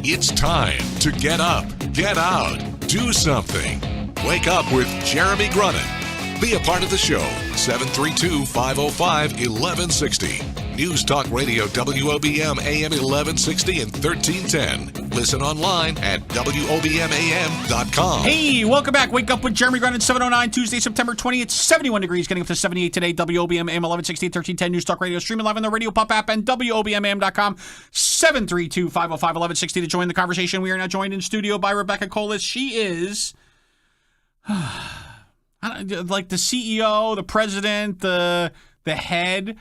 It's time to get up, get out, do something. Wake up with Jeremy Grunin. Be a part of the show. 732-505-1160. News Talk Radio WOBM AM 1160 and 1310. Listen online at WOBMAM.com. Hey, welcome back. Wake up with Jeremy Grunin, 7:09, Tuesday, September 20th. It's 71 degrees, getting up to 78 today. WOBM AM 1160 and 1310. News Talk Radio. Streaming live on the Radio Pop app and WOBMAM.com. 732-505-1160 to join the conversation. We are now joined in studio by Rebecca Kolas. She is like the CEO, the president, the head.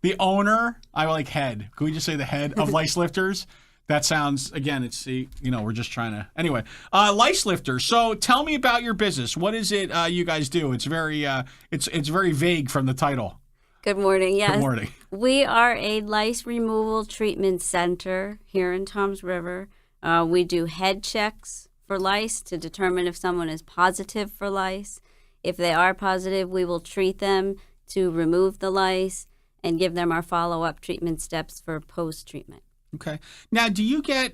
The owner. I like head. Can we just say the head of Lice Lifters? That sounds, again, we're just trying to, anyway. Lice Lifters. So tell me about your business. What is it you guys do? It's very, it's very vague from the title. Good morning. Yes. Good morning. We are a lice removal treatment center here in Toms River. We do head checks for lice to determine if someone is positive for lice. If they are positive, we will treat them to remove the lice and give them our follow-up treatment steps for post-treatment. Okay. Now, do you get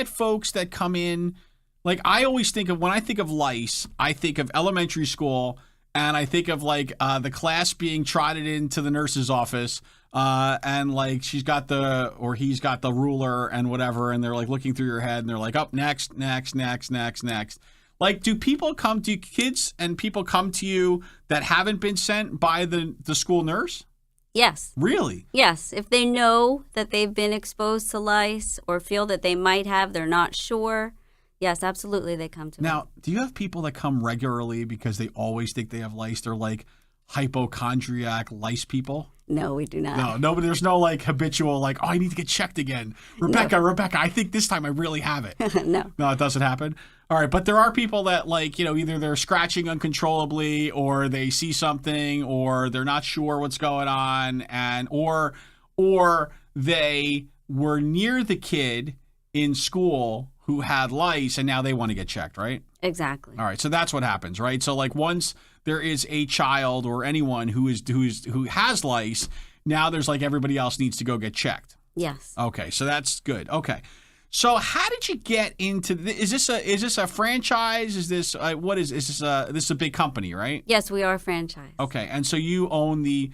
folks that come in, like I always think of, when I think of lice, I think of elementary school, and I think of like the class being trotted into the nurse's office, and like he's got the ruler and whatever, and they're like looking through your head, and they're like, oh, next. Like, do kids and people come to you that haven't been sent by the school nurse? Yes. Really? Yes. If they know that they've been exposed to lice or feel that they might have, they're not sure. Yes, absolutely, they come to me. Now, do you have people that come regularly because they always think they have lice? They're like hypochondriac lice people? No, we do not. No, but there's no like habitual like, oh, I need to get checked again. Rebecca, I think this time I really have it. No, it doesn't happen. All right, but there are people that like, either they're scratching uncontrollably or they see something or they're not sure what's going on or they were near the kid in school who had lice and now they want to get checked, right? Exactly. All right, so that's what happens, right? So like once there is a child or anyone who has lice, now there's like everybody else needs to go get checked. Yes. Okay, so that's good. Okay. So how did you get into this? Is this a franchise? Is this what is this is a big company, right? Yes, we are a franchise. Okay, and so you own the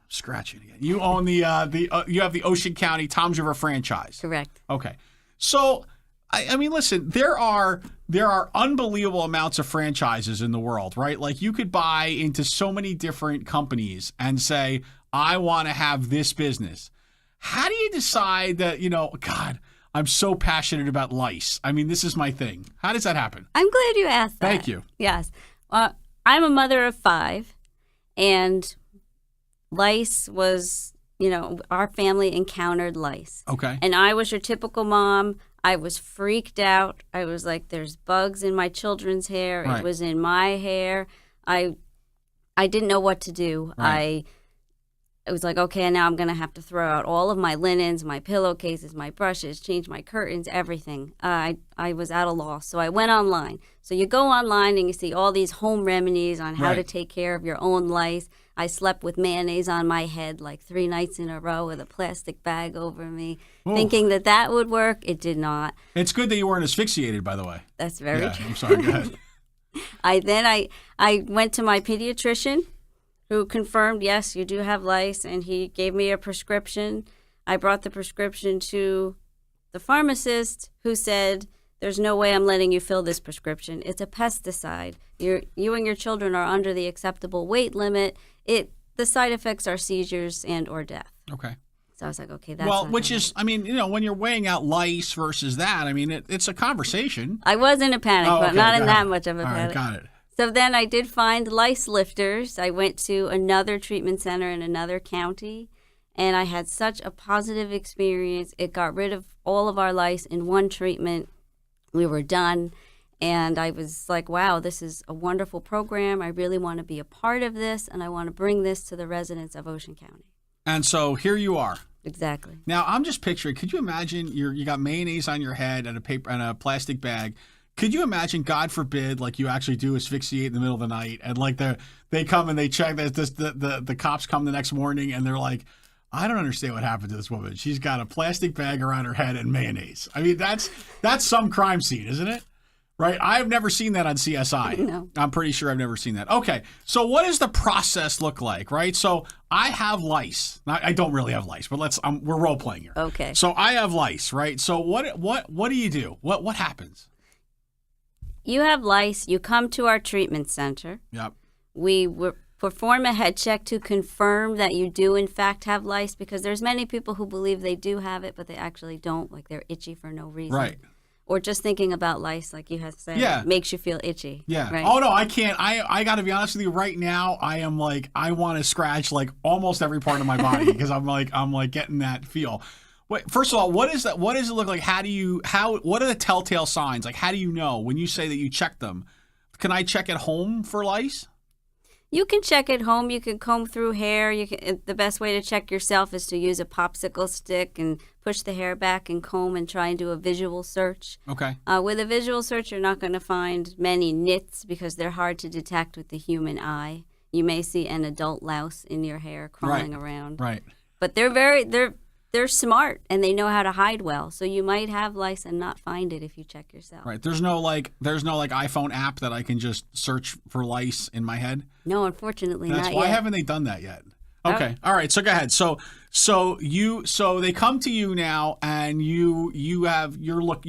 scratching again. You own you have the Ocean County Toms River franchise. Correct. Okay, so I mean, listen, there are unbelievable amounts of franchises in the world, right? Like you could buy into so many different companies and say, I want to have this business. How do you decide that, God, I'm so passionate about lice. I mean, this is my thing. How does that happen? I'm glad you asked that. Thank you. Yes. I'm a mother of 5, and lice was, our family encountered lice. Okay. And I was your typical mom. I was freaked out. I was like, there's bugs in my children's hair. Right. It was in my hair. I didn't know what to do. Right. It was like, okay, now I'm going to have to throw out all of my linens, my pillowcases, my brushes, change my curtains, everything. I was at a loss. So I went online. So you go online and you see all these home remedies on how to take care of your own lice. I slept with mayonnaise on my head like 3 nights in a row with a plastic bag over me, thinking that would work. It did not. It's good that you weren't asphyxiated, by the way. That's very true. I'm sorry, go ahead. I went to my pediatrician, who confirmed, yes, you do have lice, and he gave me a prescription. I brought the prescription to the pharmacist, who said, there's no way I'm letting you fill this prescription. It's a pesticide. You and your children are under the acceptable weight limit. The side effects are seizures and or death. Okay. So I was like, okay, that's well, which is, I mean, when you're weighing out lice versus that, I mean, it's a conversation. I was in a panic, but not in that much of a panic. panic. All right, got it. So then I did find Lice Lifters. I went to another treatment center in another county, and I had such a positive experience. It got rid of all of our lice in one treatment. We were done, and I was like, wow, this is a wonderful program. I really want to be a part of this, and I want to bring this to the residents of Ocean County. And so here you are. Exactly. Now, I'm just picturing, could you imagine you got mayonnaise on your head and a plastic bag. Could you imagine, God forbid, like you actually do asphyxiate in the middle of the night, and like they come and they check the cops come the next morning and they're like, I don't understand what happened to this woman. She's got a plastic bag around her head and mayonnaise. I mean, that's some crime scene, isn't it? Right? I've never seen that on CSI. No. I'm pretty sure I've never seen that. Okay, so what does the process look like, right? So I have lice. I don't really have lice, but we're role playing here. Okay. So I have lice, right? So what do you do? What happens? You have lice. You come to our treatment center. Yep. We perform a head check to confirm that you do in fact have lice, because there's many people who believe they do have it, but they actually don't, like they're itchy for no reason. Right. Or just thinking about lice, like you have said, makes you feel itchy. Yeah. Right? Oh, no, I can't. I got to be honest with you. Right now, I am like, I want to scratch like almost every part of my body because I'm like getting that feel. Wait, first of all, what does it look like? What are the telltale signs? Like, how do you know when you say that you check them? Can I check at home for lice? You can check at home. You can comb through hair. The best way to check yourself is to use a popsicle stick and push the hair back and comb and try and do a visual search. Okay. With a visual search, you're not going to find many nits because they're hard to detect with the human eye. You may see an adult louse in your hair crawling around. Right. But they're smart and they know how to hide well. So you might have lice and not find it if you check yourself. Right. There's no iPhone app that I can just search for lice in my head. No, unfortunately not yet. Why haven't they done that yet? Okay. All right. So go ahead. So they come to you now and you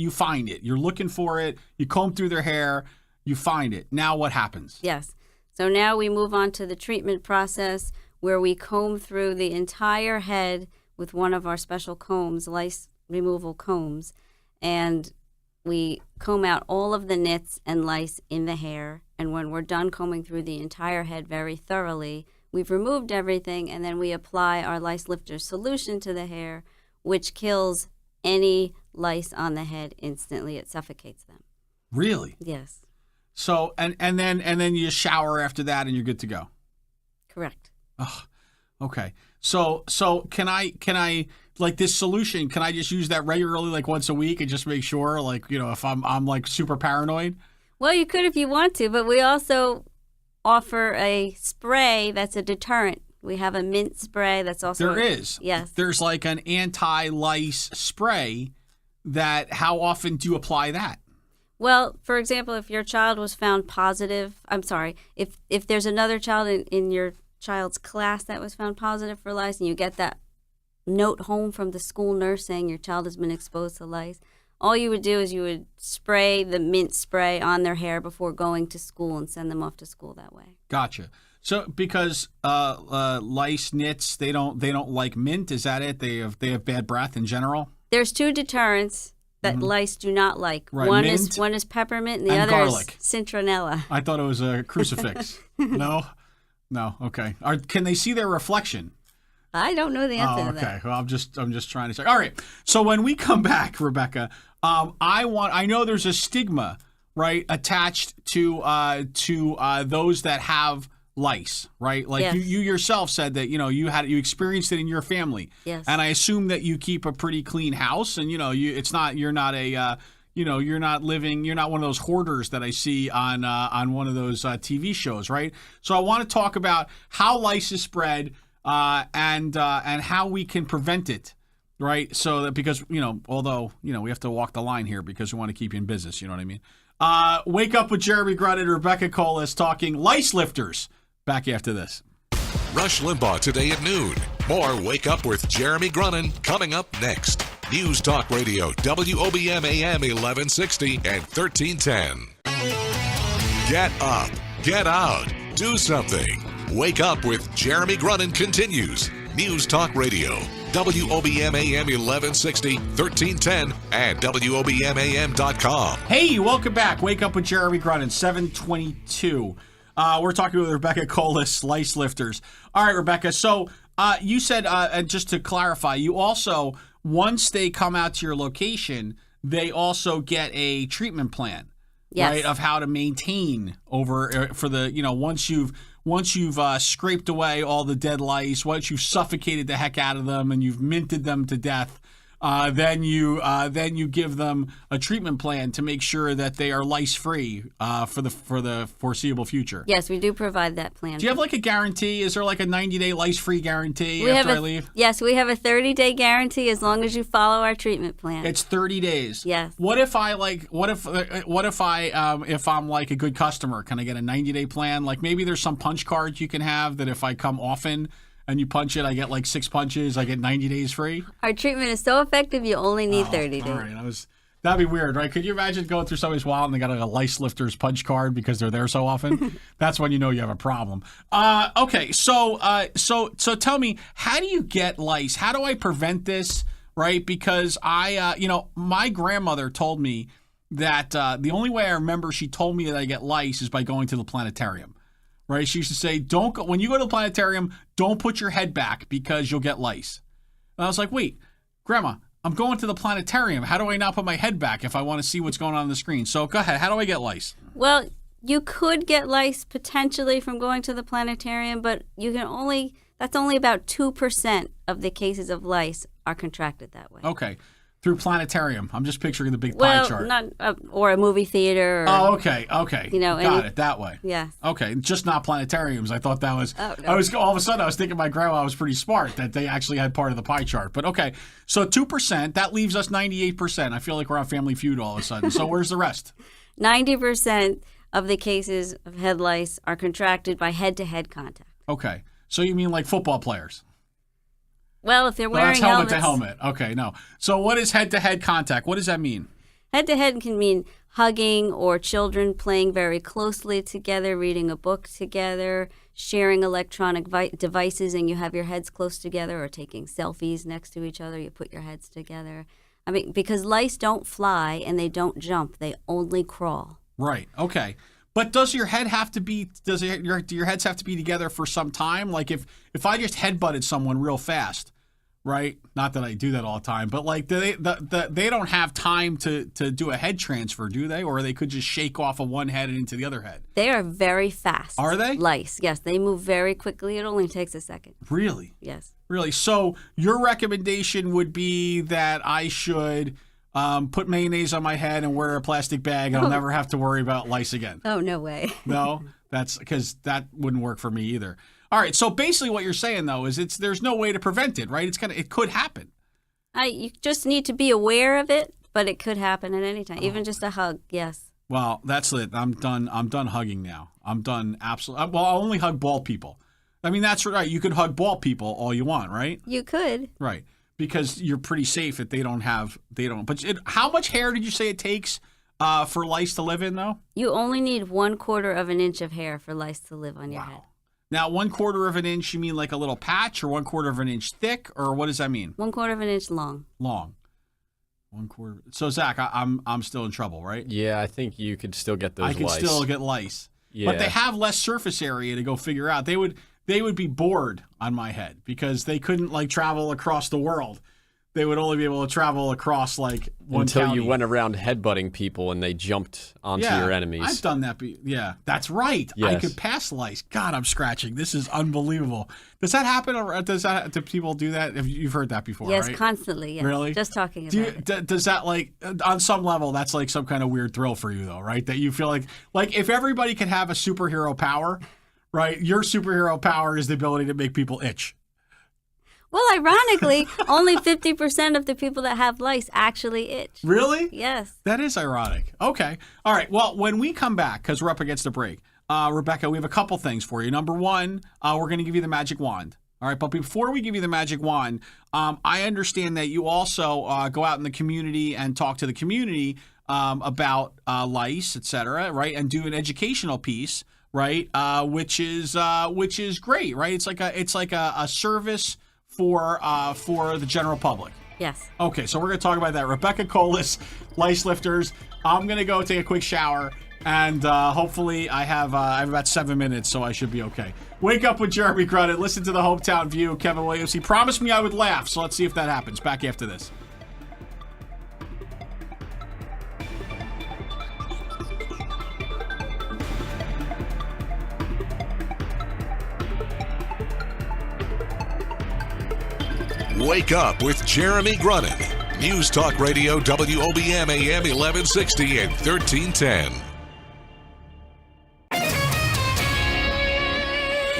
find it. You're looking for it. You comb through their hair. You find it. Now what happens? Yes. So now we move on to the treatment process where we comb through the entire head with one of our special combs, lice removal combs, and we comb out all of the nits and lice in the hair. And when we're done combing through the entire head very thoroughly, we've removed everything, and then we apply our lice lifter solution to the hair, which kills any lice on the head instantly. It suffocates them. Really? Yes. So and then you shower after that, and you're good to go. Correct. Oh, okay. So can I like this solution? Can I just use that regularly, like once a week, and just make sure, like, you know, if I'm like super paranoid? Well, you could if you want to, but we also offer a spray that's a deterrent. We have a mint spray that's also there is. Yes. There's like an anti-lice spray. How often do you apply that? Well, for example, if your child was found positive, if there's another child in your child's class that was found positive for lice, and you get that note home from the school nurse saying your child has been exposed to lice, all you would do is you would spray the mint spray on their hair before going to school and send them off to school that way. Gotcha. So because lice, nits, they don't like mint, is that it? They have bad breath in general? There's two deterrents that lice do not like. Right. One Mint is peppermint and the other garlic. is citronella. I thought it was a crucifix. No? No. Okay. Can they see their reflection? I don't know the answer to that. Okay. Well, I'm just trying to check. All right. So when we come back, Rebecca, I know there's a stigma, right, attached to those that have lice, right? Like yes. you yourself said that, you know, you experienced it in your family. Yes. And I assume that you keep a pretty clean house, and you're not one of those hoarders that I see on one of those TV shows, right? So I want to talk about how lice is spread and how we can prevent it, right? So that because although we have to walk the line here because we want to keep you in business, you know what I mean? Wake Up with Jeremy Grunin and Rebecca Kolas talking lice lifters. Back after this. Rush Limbaugh today at noon. More Wake Up with Jeremy Grunin coming up next. News Talk Radio, WOBM AM 1160 and 1310. Get up, get out, do something. Wake Up with Jeremy Grunin continues. News Talk Radio, WOBM AM 1160, 1310, and WOBMAM.com. Hey, welcome back. Wake Up with Jeremy Grunin, 722. We're talking with Rebecca Kolas, lice lifters. All right, Rebecca. So you said, and just to clarify, you also, once they come out to your location, they also get a treatment plan, yes. right, of how to maintain over for the, once you've scraped away all the dead lice, once you've suffocated the heck out of them and you've minted them to death, then you give them a treatment plan to make sure that they are lice free for the foreseeable future. Yes, we do provide that plan. Do you have like a guarantee? Is there like a 90-day lice free guarantee after I leave? Yes, we have a 30-day guarantee as long as you follow our treatment plan. It's 30 days. Yes. What if if I'm like a good customer, can I get a 90-day plan? Like maybe there's some punch cards you can have that if I come often and you punch it, I get like 6 punches, I get 90 days free. Our treatment is so effective, you only need 30 days. All right, that'd be weird, right? Could you imagine going through somebody's wallet and they got like a lice lifter's punch card because they're there so often? That's when you know you have a problem. Okay, so tell me, how do you get lice? How do I prevent this? Right, because my grandmother told me that the only way I remember she told me that I get lice is by going to the planetarium. Right? She used to say, "Don't go when you go to the planetarium. Don't put your head back because you'll get lice." And I was like, "Wait, Grandma, I'm going to the planetarium. How do I not put my head back if I want to see what's going on the screen?" So go ahead. How do I get lice? Well, you could get lice potentially from going to the planetarium, but that's only about 2% of the cases of lice are contracted that way. Okay. Through planetarium. I'm just picturing the big pie chart. Or a movie theater. Oh, okay. Got it that way. Yeah. Okay, just not planetariums. I thought that was. Oh, no. I was all of a sudden I was thinking my grandma was pretty smart that they actually had part of the pie chart. But okay, so 2%, that leaves us 98%. I feel like we're on Family Feud all of a sudden. So where's the rest? 90% of the cases of head lice are contracted by head-to-head contact. Okay, so you mean like football players? Well, if they're wearing helmet helmets. to helmet. Okay, no. So what is head-to-head contact? What does that mean? Head-to-head can mean hugging or children playing very closely together, reading a book together, sharing electronic devices, and you have your heads close together, or taking selfies next to each other. You put your heads together. I mean, because lice don't fly and they don't jump. They only crawl. Right. Okay. But does your head have to be? Do your heads have to be together for some time? Like if I just headbutted someone real fast, right? Not that I do that all the time, but like they don't have time to do a head transfer, do they? Or they could just shake off of one head and into the other head. They are very fast. Are they? Lice, yes, they move very quickly. It only takes a second. Really? Yes. Really. So your recommendation would be that I should put mayonnaise on my head and wear a plastic bag, and I'll never have to worry about lice again. Oh, no way. No, that's because that wouldn't work for me either. All right. So basically, what you're saying though is there's no way to prevent it, right? It could happen. You just need to be aware of it, but it could happen at any time. Even just a hug. Yes. Well, that's it. I'm done hugging now. I'm done. Absolutely. Well, I only hug bald people. I mean, that's right. You could hug bald people all you want, right? You could. Right. Because you're pretty safe if they don't. But how much hair did you say it takes for lice to live in, though? You only need 1/4 of an inch of hair for lice to live on your head. Now, 1/4 of an inch, you mean like a little patch, or 1/4 of an inch thick, or what does that mean? 1/4 of an inch long. Long. 1/4. So Zach, I'm still in trouble, right? Yeah, I think you could still get those lice. I could still get lice. Yeah. But they have less surface area to go figure out. They would be bored on my head because they couldn't like travel across the world. They would only be able to travel across like one until county. You went around headbutting people and they jumped onto your enemies. I've done that. Yeah, that's right. Yes. I could pass lice. God, I'm scratching. This is unbelievable. Does that happen? Or do people do that? You've heard that before, yes, right? Constantly. Yes. Really? Just talking about it. Does that like on some level that's like some kind of weird thrill for you though, right? That you feel like if everybody could have a superhero power, right? Your superhero power is the ability to make people itch. Well, ironically, only 50% of the people that have lice actually itch. Really? Yes. That is ironic. Okay. All right. Well, when we come back, because we're up against the break, Rebecca, we have a couple things for you. Number one, we're going to give you the magic wand. All right. But before we give you the magic wand, I understand that you also go out in the community and talk to the community about lice, et cetera, right? And do an educational piece, right? Which is great, right? It's like a service for the general public. Yes. Okay, so we're going to talk about that. Rebecca Kolas, Lice Lifters. I'm going to go take a quick shower, and hopefully I have about 7 minutes, so I should be okay. Wake up with Jeremy Grunin. Listen to the Hometown View. Kevin Williams. He promised me I would laugh, so let's see if that happens. Back after this. Wake up with Jeremy Grunin. News Talk Radio WOBM AM 1160 and 1310.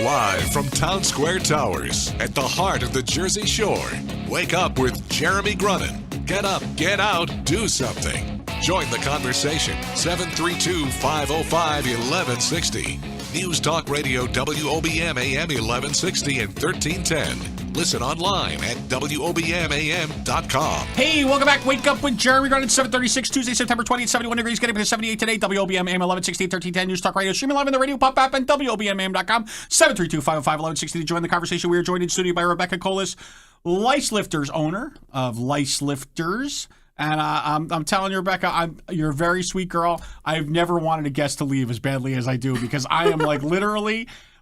Live from Town Square Towers at the heart of the Jersey Shore. Wake up with Jeremy Grunin. Get up, get out, do something. Join the conversation. 732-505-1160. News Talk Radio WOBM AM 1160 and 1310. Listen online at WOBMAM.com. Hey, welcome back. Wake up with Jeremy Grunin. 7:36, Tuesday, September 20th, 71 degrees. Getting up to 78 today. WOBM AM 1160 and 1310. News Talk Radio. Streaming live on the radio, pop app, and WOBMAM.com. 732-505-1160 to join the conversation. We are joined in studio by Rebecca Kolas, Lice Lifters owner of Lice Lifters. And I'm telling you, Rebecca, you're a very sweet girl. I've never wanted a guest to leave as badly as I do because I am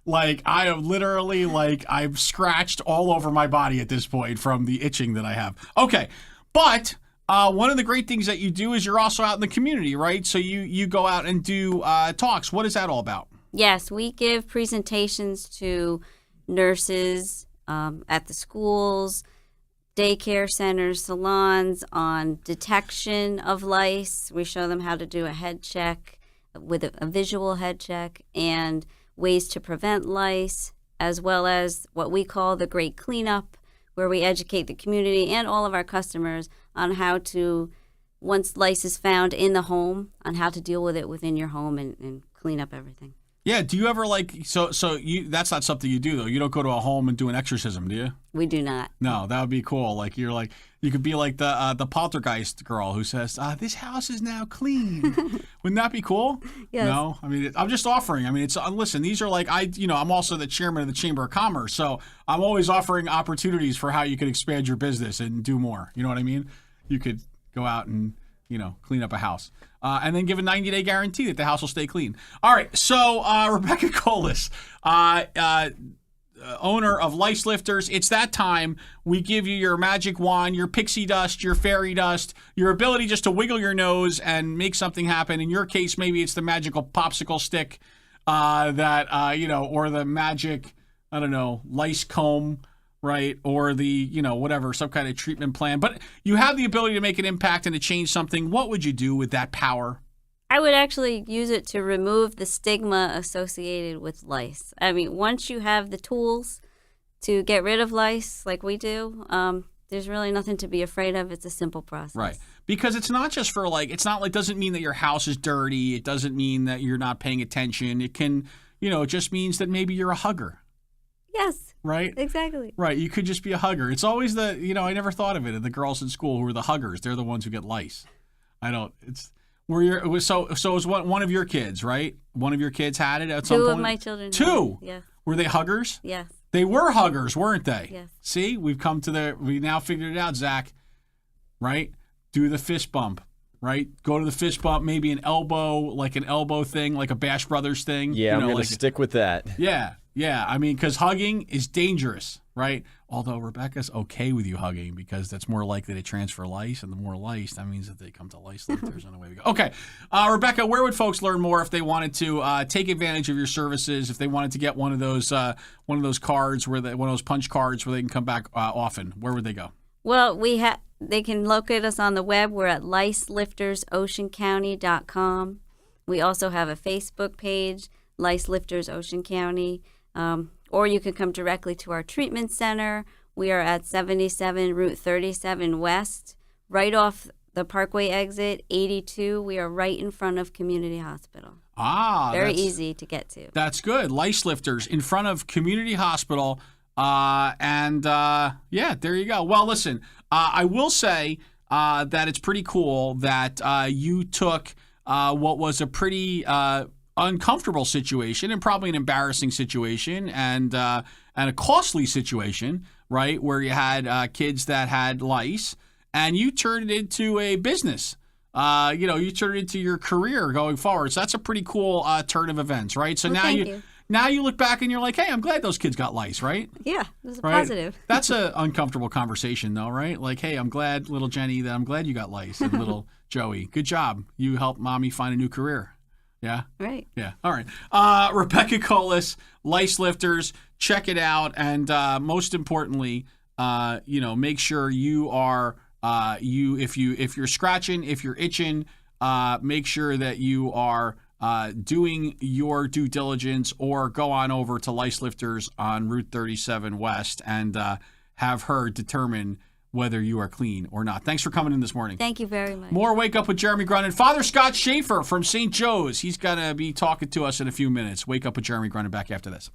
I've scratched all over my body at this point from the itching that I have. Okay, but one of the great things that you do is you're also out in the community, right? So you go out and do talks. What is that all about? Yes, we give presentations to nurses at the schools, daycare centers, salons on detection of lice. We show them how to do a head check with a visual head check and ways to prevent lice, as well as what we call the Great Cleanup, where we educate the community and all of our customers on how to, once lice is found in the home, on how to deal with it within your home and clean up everything. Yeah. Do you ever so that's not something you do though. You don't go to a home and do an exorcism, do you? We do not. No, that would be cool. You could be like the poltergeist girl who says, "This house is now clean." Wouldn't that be cool? Yes. No, I mean I'm just offering. I mean listen. These are I'm also the chairman of the Chamber of Commerce, so I'm always offering opportunities for how you could expand your business and do more. You know what I mean? You could go out and clean up a house. And then give a 90-day guarantee that the house will stay clean. All right, so Rebecca Kolas, owner of Lice Lifters. It's that time. We give you your magic wand, your pixie dust, your fairy dust, your ability just to wiggle your nose and make something happen. In your case, maybe it's the magical popsicle stick or the magic, lice comb, right? Or the, whatever, some kind of treatment plan. But you have the ability to make an impact and to change something. What would you do with that power? I would actually use it to remove the stigma associated with lice. I mean, once you have the tools to get rid of lice like we do, there's really nothing to be afraid of. It's a simple process. Right. Because it's not just for doesn't mean that your house is dirty. It doesn't mean that you're not paying attention. It can, it just means that maybe you're a hugger. Yes. Right? Exactly. Right. You could just be a hugger. It's always I never thought of it. The girls in school who are the huggers, they're the ones who get lice. It was one of your kids, right? One of your kids had it at some point? Two of my children. Two? Yes. Were they huggers? Yes. They were huggers, weren't they? Yes. See, we now figured it out, Zach. Right? Do the fist bump. Right? Go to the fist bump, maybe an elbow thing, like a Bash Brothers thing. Yeah, I'm going to stick with that. Yeah. Yeah, I mean, because hugging is dangerous, right? Although Rebecca's okay with you hugging because that's more likely to transfer lice, and the more lice, that means that they come to Lice Lifters, and away we go. Okay, Rebecca, where would folks learn more if they wanted to take advantage of your services? If they wanted to get one of those cards one of those punch cards where they can come back often, where would they go? Well, they can locate us on the web. We're at liceliftersoceancounty.com. We also have a Facebook page, Lice Lifters Ocean County. Or you can come directly to our treatment center. We are at 77 Route 37 West, right off the Parkway exit, 82. We are right in front of Community Hospital. Very easy to get to. That's good. Lice Lifters in front of Community Hospital. There you go. Well, listen, I will say that it's pretty cool that you took what was a pretty uncomfortable situation and probably an embarrassing situation and a costly situation, right, where you had kids that had lice, and you turned it into a business. You turned it into your career going forward. So that's a pretty cool turn of events, right? So now you look back and you're like, hey, I'm glad those kids got lice, right? Yeah, it was a positive. That's an uncomfortable conversation, though, right? Like, hey, I'm glad, little Jenny, that I'm glad you got lice, and little Joey, good job. You helped mommy find a new career. Yeah? Right. Yeah. All right. Rebecca Kolas, Lice Lifters, check it out. And most importantly, make sure you are if you're scratching, if you're itching, make sure that you are doing your due diligence, or go on over to Lice Lifters on Route 37 West and have her determine whether you are clean or not. Thanks for coming in this morning. Thank you very much. More Wake Up with Jeremy Grunin. Father Scott Schaefer from St. Joe's. He's going to be talking to us in a few minutes. Wake Up with Jeremy Grunin back after this.